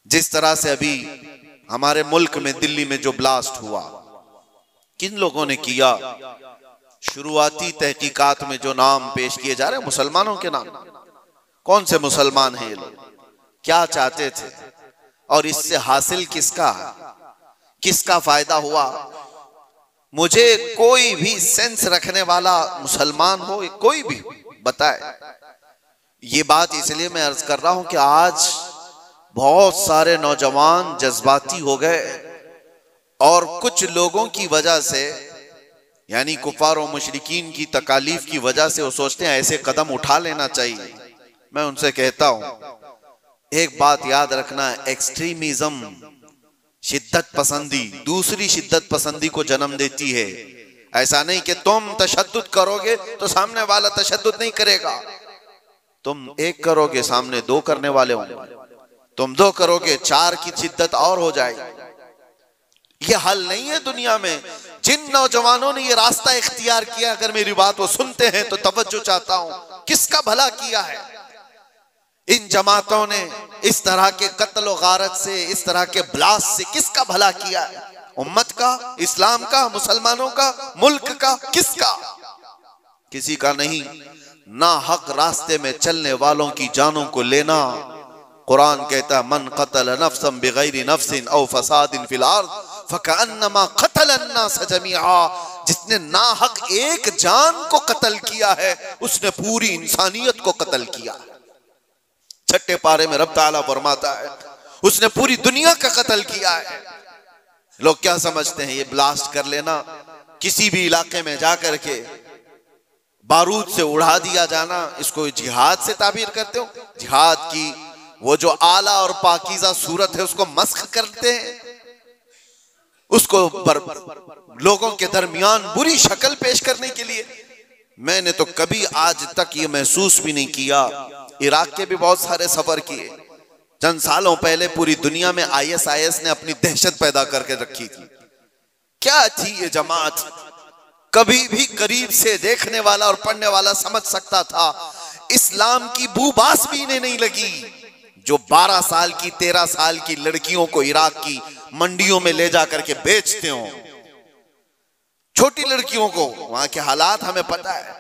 जिस तरह से अभी हमारे मुल्क में दिल्ली में जो ब्लास्ट हुआ, किन लोगों ने किया? शुरुआती तहकीकात में जो नाम पेश किए जा रहे हैं मुसलमानों के नाम। कौन से मुसलमान हैं ये लोग? क्या चाहते थे और इससे हासिल किसका फायदा हुआ? मुझे कोई भी सेंस रखने वाला मुसलमान हो, कोई भी बताए। ये बात इसलिए मैं अर्ज कर रहा हूं कि आज बहुत सारे नौजवान जज्बाती हो गए और कुछ लोगों की वजह से, यानी कुफार और मुशरिकीन की तकालीफ की वजह से वो सोचते हैं ऐसे कदम उठा लेना चाहिए। मैं उनसे कहता हूं एक बात याद रखना, एक्सट्रीमिज्म, शिद्दत पसंदी दूसरी शिद्दत पसंदी को जन्म देती है। ऐसा नहीं कि तुम तशद्दुद करोगे तो सामने वाला तशद्दुद नहीं करेगा। तुम एक करोगे सामने दो करने वाले होंगे, तुम दो करोगे चार की शिद्दत और हो जाएगी। ये हल नहीं है दुनिया में। जिन नौजवानों ने ये रास्ता इख्तियार किया, अगर मेरी बात वो सुनते हैं तो तवज्जो चाहता हूं, किसका भला किया है? इन जमातों ने इस तरह के कत्ल और गारत से, इस तरह के ब्लास्ट से किसका भला किया है? उम्मत का, इस्लाम का, मुसलमानों का, मुल्क का, किसका? किसी का नहीं। ना हक रास्ते में चलने वालों की जानों को लेना। कुरान कहता है मन क़तल नफ्सन बिगैरि नफ्सिन औ फसादिन फिल अर्द फकअन्नमा क़तल अन्नास जमीआ। जिसने नाहक एक जान को कत्ल किया है उसने पूरी इंसानियत को कत्ल किया है। छठे पारे में रब ताला फरमाता है उसने पूरी दुनिया का कत्ल किया है। लोग क्या समझते हैं? ये ब्लास्ट कर लेना, किसी भी इलाके में जाकर के बारूद से उड़ा दिया जाना, इसको जिहाद से ताबीर करते हो? जिहाद की वो जो आला और पाकीज़ा सूरत है उसको मस्ख करते हैं, उसको लोगों के दरमियान बुरी शक्ल पेश करने के लिए। मैंने तो कभी आज तक ये महसूस भी नहीं किया। इराक के भी बहुत सारे सफर किए। चंद सालों पहले पूरी दुनिया में ISIS ने अपनी दहशत पैदा करके रखी थी। क्या थी ये जमात? कभी भी करीब से देखने वाला और पढ़ने वाला समझ सकता था इस्लाम की बूबास भी इन्हें नहीं लगी। जो 12 साल की 13 साल की लड़कियों को इराक की मंडियों में ले जाकर के बेचते हो, छोटी लड़कियों को, वहां के हालात हमें पता है,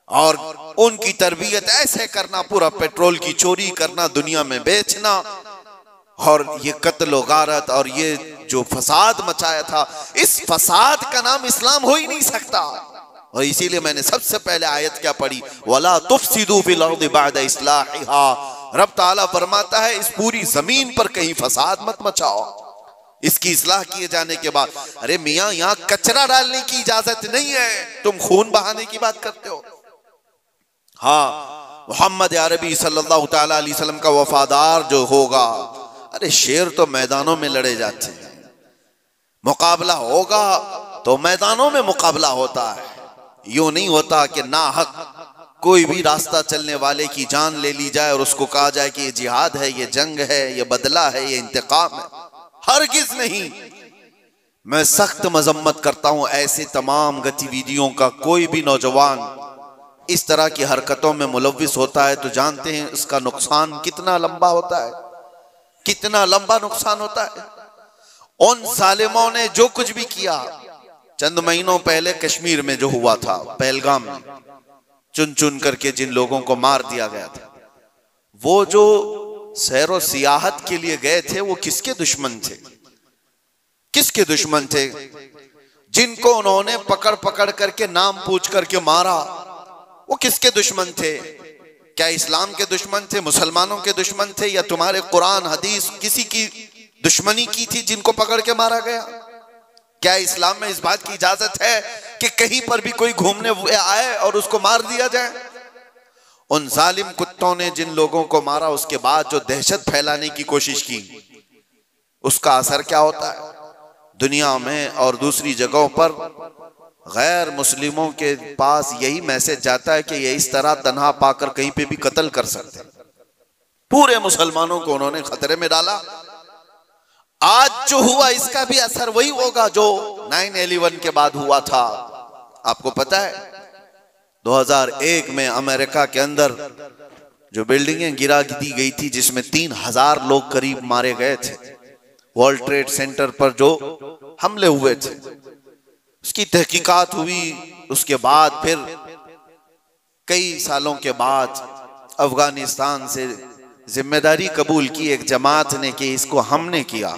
और उनकी तरबियत ऐसे करना, पूरा पेट्रोल की चोरी करना, दुनिया में बेचना, और ये कत्ल गारत और ये जो फसाद मचाया था, इस फसाद का नाम इस्लाम हो ही नहीं सकता। और इसीलिए मैंने सबसे पहले आयत क्या पढ़ी, वला तुफसिदू फिल अर्दि बअद इस्लाहिहा। रब ताला फरमाता है इस पूरी जमीन पर कहीं फसाद मत मचाओ इसकी इस्लाह किए जाने के बाद। अरे मियां, यहां कचरा डालने की इजाजत नहीं है, तुम खून बहाने की बात करते हो। हाँ, मोहम्मद अरबी सल्लल्लाहु तआला अलैहि वसल्लम का वफादार जो होगा, अरे शेर तो मैदानों में लड़े जाते हैं, मुकाबला होगा तो मैदानों में मुकाबला होता है। यूं नहीं होता कि नाहक कोई भी रास्ता चलने वाले की जान ले ली जाए और उसको कहा जाए कि ये जिहाद है, ये जंग है, ये बदला है, ये इंतकाम है। हरगिज नहीं। मैं सख्त मजम्मत करता हूं ऐसे तमाम गतिविधियों का। कोई भी नौजवान इस तरह की हरकतों में मुलव्विस होता है तो जानते हैं इसका नुकसान कितना लंबा होता है, कितना लंबा नुकसान होता है। उन जालिमों ने जो कुछ भी किया, चंद महीनों पहले कश्मीर में जो हुआ था, पहलगाम में चुन चुन करके जिन लोगों को मार दिया गया था, वो जो सैरो सियाहत के लिए गए थे वो किसके दुश्मन थे? किसके दुश्मन थे? जिनको उन्होंने पकड़ पकड़ करके नाम पूछ करके मारा, वो किसके दुश्मन थे? क्या इस्लाम के दुश्मन थे, मुसलमानों के दुश्मन थे, या तुम्हारे कुरान हदीस किसी की दुश्मनी की थी जिनको पकड़ के मारा गया? क्या इस्लाम में इस बात की इजाजत है कि कहीं पर भी कोई घूमने आए और उसको मार दिया जाए? उन जालिम कुत्तों ने जिन लोगों को मारा, उसके बाद जो दहशत फैलाने की कोशिश की, उसका असर क्या होता है दुनिया में और दूसरी जगहों पर? गैर मुस्लिमों के पास यही मैसेज जाता है कि ये इस तरह तन्हा पाकर कहीं पे भी कत्ल कर सकते हैं। पूरे मुसलमानों को उन्होंने खतरे में डाला। आज जो हुआ इसका भी असर वही होगा जो 9/11 के बाद हुआ था। आपको पता है 2001 में अमेरिका के अंदर जो बिल्डिंगें गिरा दी गई थी, जिसमें 3000 लोग करीब मारे गए थे, वर्ल्ड ट्रेड सेंटर पर जो हमले हुए थे, उसकी तहकीकात हुई। उसके बाद फिर कई सालों के बाद अफगानिस्तान से जिम्मेदारी कबूल की एक जमात ने कि इसको हमने किया,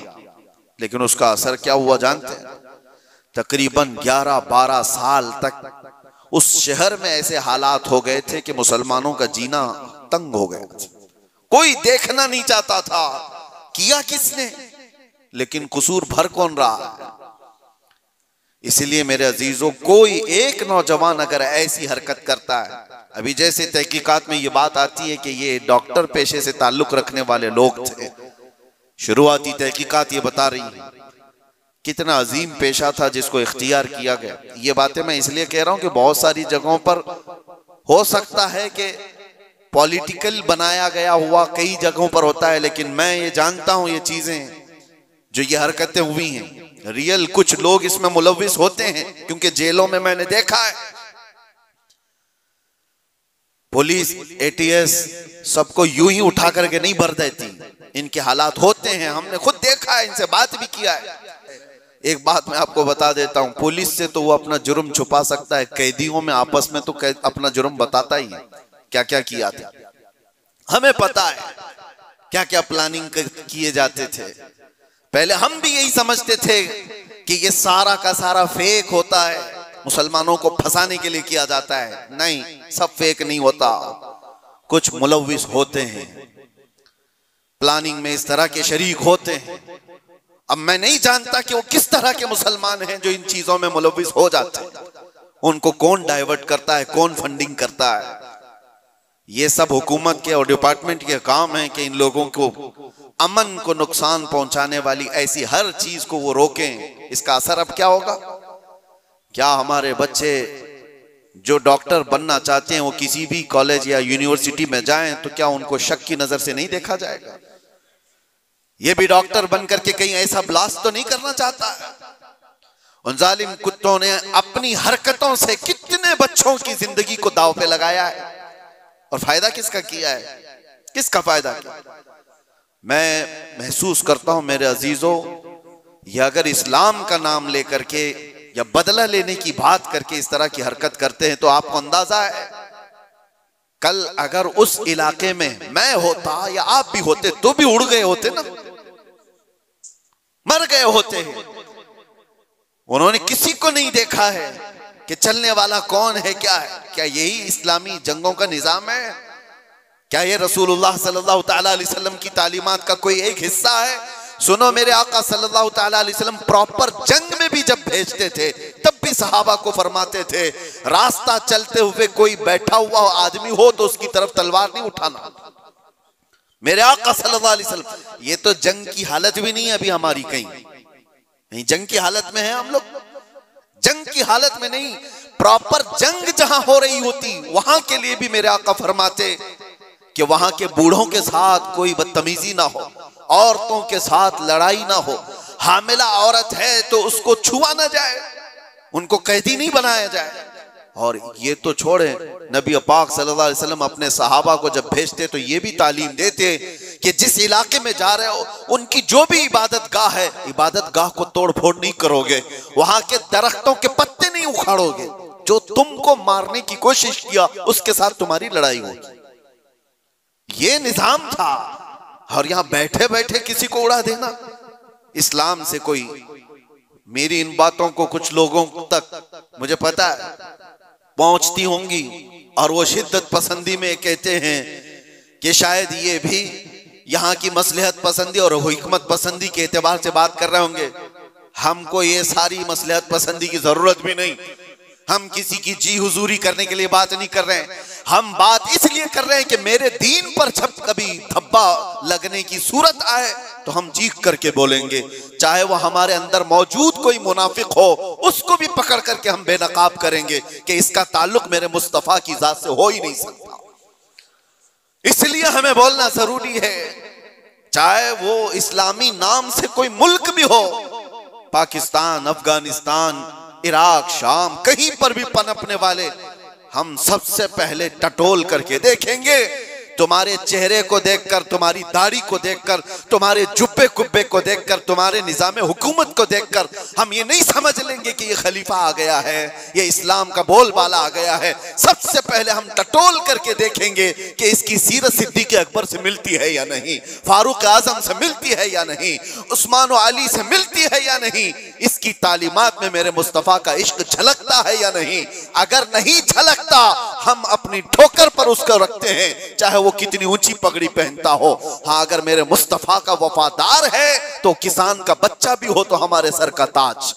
लेकिन उसका असर क्या हुआ जानते हैं? तकरीबन 11-12 साल तक उस शहर में ऐसे हालात हो गए थे कि मुसलमानों का जीना तंग हो गया। कोई देखना नहीं चाहता था किया किसने, लेकिन कसूर भर कौन रहा। इसलिए मेरे अजीजों, कोई एक नौजवान अगर ऐसी हरकत करता है, अभी जैसे तहकीकात में ये बात आती है कि ये डॉक्टर पेशे से ताल्लुक रखने वाले लोग थे, शुरुआती तहकीकात ये बता रही है कितना अजीम पेशा था जिसको इख्तियार किया गया। ये बातें मैं इसलिए कह रहा हूं कि बहुत सारी जगहों पर हो सकता है कि पॉलिटिकल बनाया गया हुआ कई जगहों पर होता है, लेकिन मैं ये जानता हूं ये चीजें जो ये हरकतें हुई हैं, रियल कुछ लोग इसमें मुलव्विस होते हैं, क्योंकि जेलों में मैंने देखा है पुलिस एटीएस सबको यूं ही उठा करके नहीं भर देती, इनके हालात होते हैं, हमने खुद देखा है, इनसे बात भी किया है। एक बात मैं आपको बता देता हूं, पुलिस से तो वो अपना जुर्म छुपा सकता है, कैदियों में आपस में तो अपना जुर्म बताता ही है क्या क्या किया था। हमें पता है क्या क्या प्लानिंग किए जाते थे। पहले हम भी यही समझते थे कि ये सारा का सारा फेक होता है, मुसलमानों को फंसाने के लिए किया जाता है। नहीं, सब फेक नहीं होता, कुछ मुलव्विस होते हैं, प्लानिंग में इस तरह के शरीक होते हैं। अब मैं नहीं जानता कि वो किस तरह के मुसलमान हैं जो इन चीजों में मुलव्विस हो जाते हैं, उनको कौन डाइवर्ट करता है, कौन फंडिंग करता है। ये सब हुकूमत के और डिपार्टमेंट के काम है कि इन लोगों को अमन को नुकसान पहुंचाने वाली ऐसी हर चीज को वो रोकें। इसका असर अब क्या होगा? क्या हमारे बच्चे जो डॉक्टर बनना चाहते हैं वो किसी भी कॉलेज या यूनिवर्सिटी में जाएं तो क्या उनको शक की नजर से नहीं देखा जाएगा? ये भी डॉक्टर बनकर के कहीं ऐसा ब्लास्ट तो नहीं करना चाहता है? उन जालिम कुत्तों ने अपनी हरकतों से कितने बच्चों की जिंदगी को दांव पे लगाया है, और फायदा किसका किया है? किसका फायदा किया? मैं महसूस करता हूं मेरे अजीजों, ये अगर इस्लाम का नाम लेकर के या बदला लेने की बात करके इस तरह की हरकत करते हैं तो आपको अंदाजा है कल अगर उस इलाके में मैं होता या आप भी होते तो भी उड़ गए होते ना, मर गए होते हैं। उन्होंने किसी को नहीं देखा है कि चलने वाला कौन है, क्या है। क्या यही इस्लामी जंगों का निजाम है? क्या ये रसूलुल्लाह सल्लल्लाहु तआला अलैहि वसल्लम की तालीमात का कोई एक हिस्सा है? सुनो, मेरे आका सल्लल्लाहु तआला अलैहि वसल्लम प्रॉपर जंग में भी जब भेजते थे तब भी सहाबा को फरमाते थे, रास्ता चलते हुए कोई बैठा हुआ आदमी हो तो उसकी तरफ तलवार नहीं उठाना। मेरे आका सल्लल्लाहु अलैहि वसल्लम, ये तो जंग की हालत भी नहीं है अभी हमारी, कहीं जंग की हालत में है हम लोग? जंग की हालत में नहीं, प्रॉपर जंग जहां हो रही होती वहां के लिए भी मेरे आका फरमाते कि वहां के बूढ़ों के साथ कोई बदतमीजी ना हो, औरतों के साथ लड़ाई ना हो, हामिला औरत है तो उसको छुआ ना जाए, उनको कैदी नहीं बनाया जाए। और ये तो छोड़े, नबी पाक सल्लल्लाहु अलैहि वसल्लम अपने सहाबा को जब भेजते तो ये भी तालीम देते कि जिस इलाके में जा रहे हो उनकी जो भी इबादत गाह है, इबादत गाह को तोड़ फोड़ नहीं करोगे, वहां के दरख्तों के पत्ते नहीं उखाड़ोगे, जो तुमको मारने की कोशिश किया उसके साथ तुम्हारी लड़ाई होगी। ये निजाम था। और यहां बैठे बैठे किसी को उड़ा देना, इस्लाम से कोई, मेरी इन बातों को कुछ लोगों तक मुझे पता है पहुंचती होंगी और वो शिद्दत पसंदी में कहते हैं कि शायद ये भी यहाँ की मसलहत पसंदी और हिकमत पसंदी के एतबार से बात कर रहे होंगे। हमको ये सारी मसलहत पसंदी की जरूरत भी नहीं, हम किसी की जी हुजूरी करने के लिए बात नहीं कर रहे हैं, हम बात इसलिए कर रहे हैं कि मेरे दीन पर जब कभी धब्बा लगने की सूरत आए तो हम चीख करके बोलेंगे, चाहे वो हमारे अंदर मौजूद कोई मुनाफिक हो उसको भी पकड़ करके हम बेनकाब करेंगे कि इसका ताल्लुक मेरे मुस्तफा की जात से हो ही नहीं सकता। इसलिए हमें बोलना जरूरी है, चाहे वो इस्लामी नाम से कोई मुल्क भी हो, पाकिस्तान, अफगानिस्तान, इराक, शाम, कहीं पर भी पनपने वाले, हम सबसे पहले टटोल करके देखेंगे तुम्हारे चेहरे को देखकर, तुम्हारी दाढ़ी को देखकर, तुम्हारे जुब्बे कुब्बे को देखकर, तुम्हारे निजाम हुकूमत को देखकर हम ये नहीं समझ लेंगे कि ये खलीफा आ गया है, ये इस्लाम का बोलबाला आ गया है। सबसे पहले हम टटोल करके देखेंगे कि इसकी सीरत सिद्दीक़ अकबर से मिलती है या नहीं, फारूक आजम से मिलती है या नहीं, उस्मान और अली से मिलती है या नहीं, इसकी तालीमात में मेरे मुस्तफ़ा का इश्क झलकता है या नहीं। अगर नहीं झलकता हम अपनी ठोकर पर उसको रखते हैं, चाहे वो कितनी ऊंची पगड़ी पहनता हो। हाँ, अगर मेरे मुस्तफ़ा का वफादार है तो किसान का बच्चा भी हो तो हमारे सर का ताज।